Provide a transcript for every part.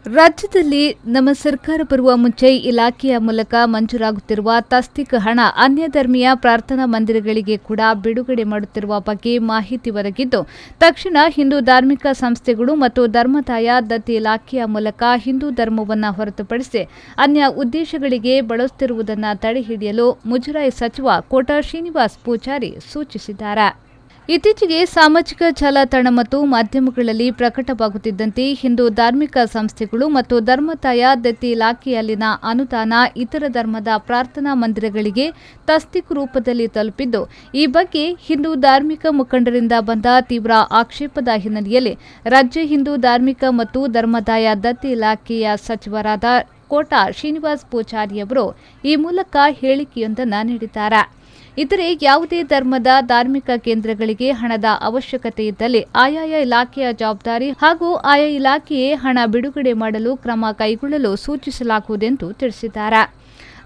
ರಾಜ್ಯದಲ್ಲಿ ನಮ್ಮ ಸರ್ಕಾರ ಬರುವ ಮುಂಚೆ ಇಲಾಖೆಯ ಮೂಲಕ ಮಂಜೂರಾಗುತ್ತಿರುವ ತಸ್ತಿಕ್ ಹಣ ಅನ್ಯ ಧರ್ಮೀಯ ಪ್ರಾರ್ಥನಾ ಮಂದಿರಗಳಿಗೆ ಕೂಡ ಬಿಡುಗಡೆ ಮಾಡುತ್ತಿರುವ ಬಗ್ಗೆ ಮಾಹಿತಿ ಒದಗಿದ್ದು, ತಕ್ಷಣ ಹಿಂದೂ ಧಾರ್ಮಿಕ ಸಂಸ್ಥೆಗಳು ಮತ್ತು ಧರ್ಮದಾಯ ದತ್ತಿ ಇಲಾಖೆಯ ಮೂಲಕ ಹಿಂದೂ ಧರ್ಮವನ್ನು ಹೊರತುಪಡಿಸಿ ಅನ್ಯ ಉದ್ದೇಶಗಳಿಗೆ ಬಳಸುತ್ತಿರುವುದನ್ನು ತಡೆಹಿಡಿಯಲು ಮುಜರಾಯಿ ಸಚಿವ ಕೋಟ ಶ್ರೀನಿವಾಸ್ ಪೂಜಾರಿ ಸೂಚಿಸಿದ್ದಾರೆ. ಇತ್ತೀಚೆಗೆ ಸಾಮಾಜಿಕ ಜಾಲತಾಣ ಮತ್ತು ಮಾಧ್ಯಮಗಳಲ್ಲಿ ಪ್ರಕಟವಾಗುತ್ತಿದ್ದಂತೆ ಹಿಂದೂ ಧಾರ್ಮಿಕ ಸಂಸ್ಥೆಗಳು ಮತ್ತು ಧರ್ಮದಾಯ ದತ್ತಿ ಇಲಾಖೆಯಲ್ಲಿನ ಅನುದಾನ ಇತರ ಧರ್ಮದ ಪ್ರಾರ್ಥನಾ ಮಂದಿರಗಳಿಗೆ ತಸ್ತಿಕ್ ರೂಪದಲ್ಲಿ ತಲುಪಿದ್ದು, ಈ ಬಗ್ಗೆ ಹಿಂದೂ ಧಾರ್ಮಿಕ ಮುಖಂಡರಿಂದ ಬಂದ ತೀವ್ರ ಆಕ್ಷೇಪದ ಹಿನ್ನೆಲೆಯಲ್ಲಿ ರಾಜ್ಯ ಹಿಂದೂ ಧಾರ್ಮಿಕ ಮತ್ತು ಧರ್ಮದಾಯ ದತ್ತಿ ಇಲಾಖೆಯ ಸಚಿವರಾದ ಕೋಟ ಶ್ರೀನಿವಾಸ್ ಪೂಜಾರಿ ಅವರು ಈ ಮೂಲಕ ಹೇಳಿಕೆಯೊಂದನ್ನು ನೀಡಿದ್ದಾರೆ. ಇತರೆ ಯಾವುದೇ ಧರ್ಮದ ಧಾರ್ಮಿಕ ಕೇಂದ್ರಗಳಿಗೆ ಹಣದ ಅವಶ್ಯಕತೆ ಇದ್ದಲ್ಲಿ ಆಯಾಯ ಇಲಾಖೆಯ ಜವಾಬ್ದಾರಿ ಹಾಗೂ ಆಯಾ ಇಲಾಖೆಯೇ ಹಣ ಬಿಡುಗಡೆ ಮಾಡಲು ಕ್ರಮ ಕೈಗೊಳ್ಳಲು ಸೂಚಿಸಲಾಗುವುದೆಂದು ತಿಳಿಸಿದ್ದಾರೆ.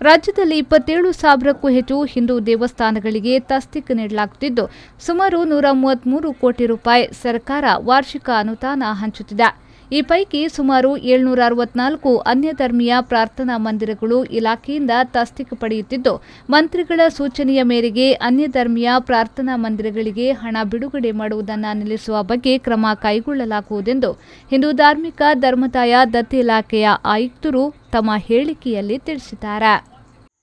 ರಾಜ್ಯದಲ್ಲಿ 27,000ಕ್ಕೂ ಹೆಚ್ಚು ಹಿಂದೂ ದೇವಸ್ಥಾನಗಳಿಗೆ ತಸ್ತಿಕ್ ನೀಡಲಾಗುತ್ತಿದ್ದು, ಸುಮಾರು 133 ಕೋಟಿ ರೂಪಾಯಿ ಸರ್ಕಾರ ವಾರ್ಷಿಕ ಅನುದಾನ ಹಂಚುತ್ತಿದೆ. ಈ ಪೈಕಿ ಸುಮಾರು 764 ಅನ್ಯ ಧರ್ಮೀಯ ಪ್ರಾರ್ಥನಾ ಮಂದಿರಗಳು ಇಲಾಖೆಯಿಂದ ತಸ್ತಿಕ್ ಪಡೆಯುತ್ತಿದ್ದು, ಮಂತ್ರಿಗಳ ಸೂಚನೆಯ ಮೇರೆಗೆ ಅನ್ಯ ಧರ್ಮೀಯ ಪ್ರಾರ್ಥನಾ ಮಂದಿರಗಳಿಗೆ ಹಣ ಬಿಡುಗಡೆ ಮಾಡುವುದನ್ನು ನಿಲ್ಲಿಸುವ ಬಗ್ಗೆ ಕ್ರಮ ಕೈಗೊಳ್ಳಲಾಗುವುದೆಂದು ಹಿಂದೂ ಧಾರ್ಮಿಕ ಧರ್ಮದಾಯ ದತ್ತಿ ಇಲಾಖೆಯ ಆಯುಕ್ತರು ತಮ್ಮ ಹೇಳಿಕೆಯಲ್ಲಿ ತಿಳಿಸಿದ್ದಾರೆ.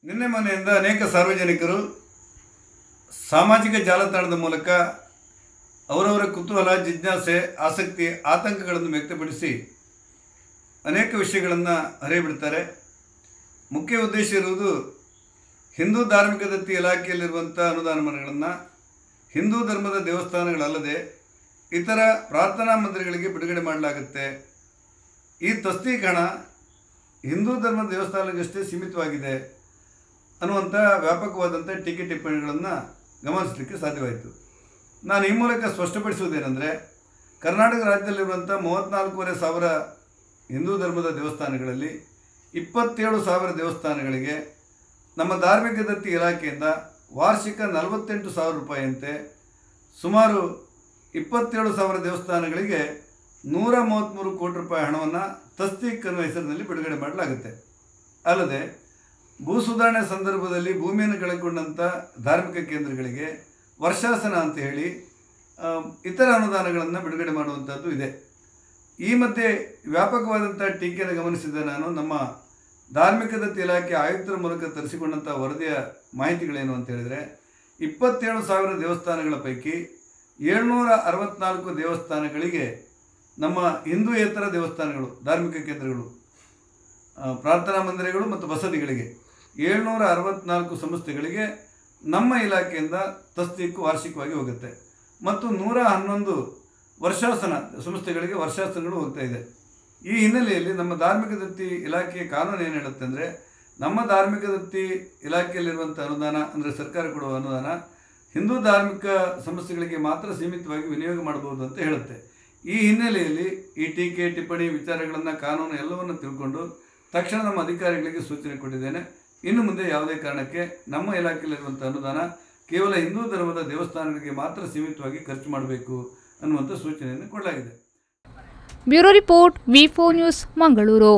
ನಿನ್ನೆ ಮೊನ್ನೆಯಿಂದ ಅನೇಕ ಸಾರ್ವಜನಿಕರು ಸಾಮಾಜಿಕ ಜಾಲತಾಣದ ಮೂಲಕ ಅವರವರ ಕುತೂಹಲ, ಜಿಜ್ಞಾಸೆ, ಆಸಕ್ತಿ, ಆತಂಕಗಳನ್ನು ವ್ಯಕ್ತಪಡಿಸಿ ಅನೇಕ ವಿಷಯಗಳನ್ನು ಹರಿಬಿಡ್ತಾರೆ. ಮುಖ್ಯ ಉದ್ದೇಶ ಇರುವುದು ಹಿಂದೂ ಧಾರ್ಮಿಕ ದತ್ತಿ ಇಲಾಖೆಯಲ್ಲಿರುವಂಥ ಅನುದಾನ ಮನೆಗಳನ್ನು ಹಿಂದೂ ಧರ್ಮದ ದೇವಸ್ಥಾನಗಳಲ್ಲದೆ ಇತರ ಪ್ರಾರ್ಥನಾ ಮಂದಿರಗಳಿಗೆ ಬಿಡುಗಡೆ ಮಾಡಲಾಗುತ್ತೆ. ಈ ತಸ್ತೀಕ್ ಹಣ ಹಿಂದೂ ಧರ್ಮದ ದೇವಸ್ಥಾನಗಷ್ಟೇ ಸೀಮಿತವಾಗಿದೆ ಅನ್ನುವಂಥ ವ್ಯಾಪಕವಾದಂಥ ಟೀಕೆ ಟಿಪ್ಪಣಿಗಳನ್ನು ಗಮನಿಸಲಿಕ್ಕೆ ಸಾಧ್ಯವಾಯಿತು. ನಾನು ಈ ಮೂಲಕ ಸ್ಪಷ್ಟಪಡಿಸುವುದೇನೆಂದರೆ, ಕರ್ನಾಟಕ ರಾಜ್ಯದಲ್ಲಿರುವಂಥ 34,500 ಹಿಂದೂ ಧರ್ಮದ ದೇವಸ್ಥಾನಗಳಲ್ಲಿ 27,000 ದೇವಸ್ಥಾನಗಳಿಗೆ ನಮ್ಮ ಧಾರ್ಮಿಕ ದತ್ತಿ ಇಲಾಖೆಯಿಂದ ವಾರ್ಷಿಕ 48,000 ರೂಪಾಯಿಯಂತೆ ಸುಮಾರು 27,000 ದೇವಸ್ಥಾನಗಳಿಗೆ 133 ಕೋಟಿ ರೂಪಾಯಿ ಹಣವನ್ನು ತಸ್ತೀಕ್ ಅನ್ನುವ ಹೆಸರಿನಲ್ಲಿ ಬಿಡುಗಡೆ ಮಾಡಲಾಗುತ್ತೆ. ಅಲ್ಲದೆ ಭೂ ಸುಧಾರಣೆ ಸಂದರ್ಭದಲ್ಲಿ ಭೂಮಿಯನ್ನು ಕಳೆದುಕೊಂಡಂಥ ಧಾರ್ಮಿಕ ಕೇಂದ್ರಗಳಿಗೆ ವರ್ಷಾಸನ ಅಂತ ಹೇಳಿ ಇತರ ಅನುದಾನಗಳನ್ನು ಬಿಡುಗಡೆ ಮಾಡುವಂಥದ್ದು ಇದೆ. ಈ ಮಧ್ಯೆ ವ್ಯಾಪಕವಾದಂಥ ಟೀಕೆಯನ್ನು ಗಮನಿಸಿದ ನಾನು ನಮ್ಮ ಧಾರ್ಮಿಕ ದತ್ತಿ ಇಲಾಖೆ ಆಯುಕ್ತರ ಮೂಲಕ ತರಿಸಿಕೊಂಡಂಥ ವರದಿಯ ಮಾಹಿತಿಗಳೇನು ಅಂತ ಹೇಳಿದರೆ, 27,000 ದೇವಸ್ಥಾನಗಳ ಪೈಕಿ 764 ದೇವಸ್ಥಾನಗಳಿಗೆ ನಮ್ಮ ಹಿಂದೂಯೇತರ ದೇವಸ್ಥಾನಗಳು, ಧಾರ್ಮಿಕ ಕೇಂದ್ರಗಳು, ಪ್ರಾರ್ಥನಾ ಮಂದಿರಗಳು ಮತ್ತು ಬಸದಿಗಳಿಗೆ 764 ಸಂಸ್ಥೆಗಳಿಗೆ ನಮ್ಮ ಇಲಾಖೆಯಿಂದ ತಸ್ತೀಕು ವಾರ್ಷಿಕವಾಗಿ ಹೋಗುತ್ತೆ ಮತ್ತು 111 ವರ್ಷಾಸನ ಸಂಸ್ಥೆಗಳಿಗೆ ವರ್ಷಾಸನಗಳು ಹೋಗ್ತಾ ಇದೆ. ಈ ಹಿನ್ನೆಲೆಯಲ್ಲಿ ನಮ್ಮ ಧಾರ್ಮಿಕ ದತ್ತಿ ಇಲಾಖೆಯ ಕಾನೂನು ಏನು ಹೇಳುತ್ತೆ ಅಂದರೆ, ನಮ್ಮ ಧಾರ್ಮಿಕ ದತ್ತಿ ಇಲಾಖೆಯಲ್ಲಿರುವಂಥ ಅನುದಾನ ಅಂದರೆ ಸರ್ಕಾರ ಕೊಡುವ ಅನುದಾನ ಹಿಂದೂ ಧಾರ್ಮಿಕ ಸಂಸ್ಥೆಗಳಿಗೆ ಮಾತ್ರ ಸೀಮಿತವಾಗಿ ವಿನಿಯೋಗ ಮಾಡಬಹುದು ಅಂತ ಹೇಳುತ್ತೆ. ಈ ಹಿನ್ನೆಲೆಯಲ್ಲಿ ಈ ಟೀಕೆ ಟಿಪ್ಪಣಿ ವಿಚಾರಗಳನ್ನು ಕಾನೂನು ಎಲ್ಲವನ್ನು ತಿಳ್ಕೊಂಡು ತಕ್ಷಣ ನಮ್ಮ ಅಧಿಕಾರಿಗಳಿಗೆ ಸೂಚನೆ ಕೊಟ್ಟಿದ್ದೇನೆ. ಇನ್ನು ಮುಂದೆ ಯಾವುದೇ ಕಾರಣಕ್ಕೆ ನಮ್ಮ ಇಲಾಖೆಯಲ್ಲಿರುವಂಥ ಅನುದಾನ ಕೇವಲ ಹಿಂದೂ ಧರ್ಮದ ದೇವಸ್ಥಾನಗಳಿಗೆ ಮಾತ್ರ ಸೀಮಿತವಾಗಿ ಖರ್ಚು ಮಾಡಬೇಕು ಅನ್ನುವಂಥ ಸೂಚನೆಯನ್ನು ಕೊಡಲಾಗಿದೆ. ಬ್ಯೂರೋ ರಿಪೋರ್ಟ್, ವಿ4 ನ್ಯೂಸ್, ಮಂಗಳೂರು.